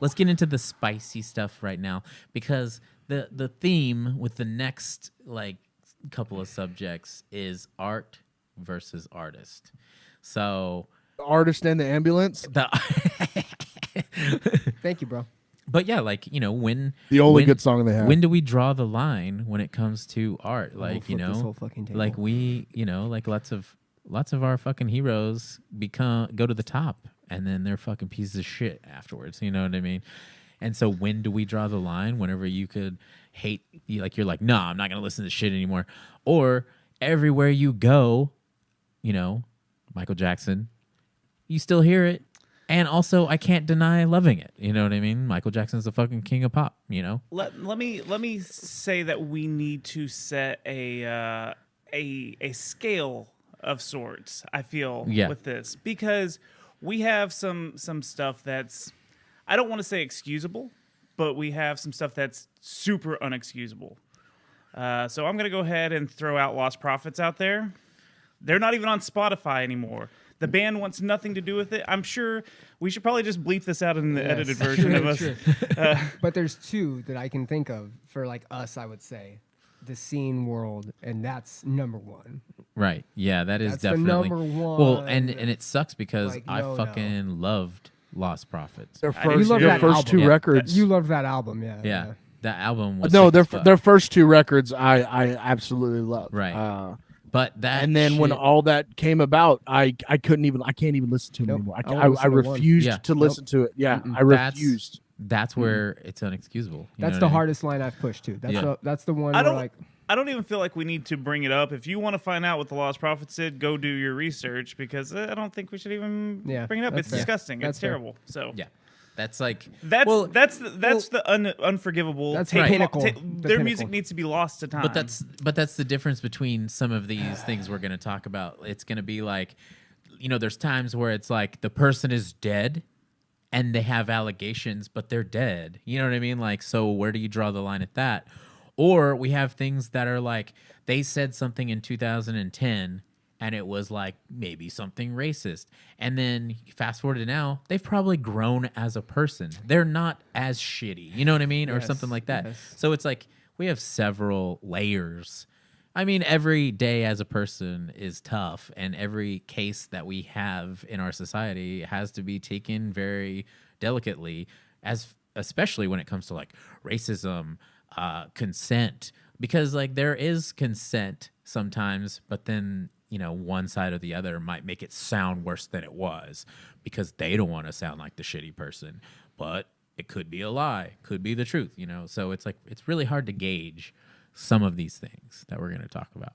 let's get into the spicy stuff right now, because the theme with the next like couple of subjects is art versus artist. So The artist and the ambulance. Thank you, bro. But yeah, like, you know, The only good song they have. When do we draw the line when it comes to art? Like, you flip this know, whole fucking table. like we, you know, like lots of our fucking heroes go to the top, and then they're fucking pieces of shit afterwards. You know what I mean? And so when do we draw the line? Whenever you could hate, you're like, nah, I'm not gonna listen to this shit anymore. Or everywhere you go, you know, Michael Jackson, you still hear it. And also, I can't deny loving it. You know what I mean? Michael Jackson's the fucking king of pop. You know. Let me say that we need to set a scale of sorts. I feel with this, because we have some stuff that's, I don't want to say excusable, but we have some stuff that's super unexcusable. So I'm gonna go ahead and throw out Lost Prophets out there. They're not even on Spotify anymore. The band wants nothing to do with it. I'm sure we should probably just bleep this out in the edited version of us. But there's two that I can think of for like us, I would say. The scene world, and that's number one. Right. Yeah, that's the definitely number one. Well, and it sucks because Like, I fucking loved Lost Prophets. Their You love that first album. two records. You love that album, yeah. Yeah. That album was No, sick as fuck. their first two records I absolutely love. Right. But that and then when all that came about, I can't even listen to them anymore. I refused to listen to it. Yeah, I refused. That's where it's unexcusable. That's the hardest line I've pushed to. That's the one. I don't even feel like we need to bring it up. If you want to find out what the Lost Prophets did, go do your research, because I don't think we should even bring it up. It's disgusting. It's terrible. So yeah. That's like that's the unforgivable. That's the pinnacle. Their music needs to be lost to time. But that's the difference between some of these things we're going to talk about. It's going to be like, you know, there's times where it's like the person is dead and they have allegations, but they're dead. You know what I mean? Like, so where do you draw the line at that? Or we have things that are like they said something in 2010. And it was like maybe something racist. And then fast forward to now, they've probably grown as a person. They're not as shitty. You know what I mean? Or something like that. Yes. So it's like we have several layers. I mean, every day as a person is tough. And every case that we have in our society has to be taken very delicately, especially when it comes to like racism, consent. Because like there is consent sometimes, but then you know, one side or the other might make it sound worse than it was because they don't want to sound like the shitty person. But it could be a lie, could be the truth, you know? So it's like, it's really hard to gauge some of these things that we're going to talk about.